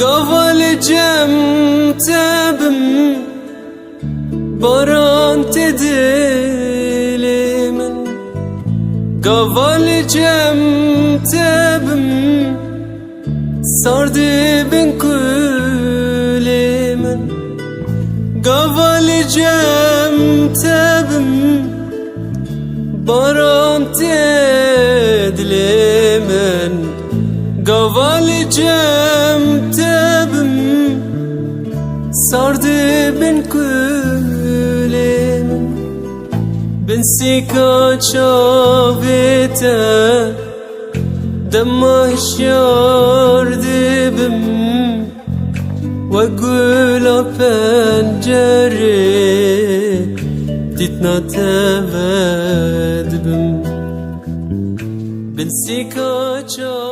Gavalcem tebim baran tedilimin Gavalcem tebim sardı ben kulimin Gavalcem tebim baran tedilimin Gavalcem tebim sardı ben kulimin Ben sika çavete demaşyar dibim Ve gula pencere titna tevedibim Ben sika çavete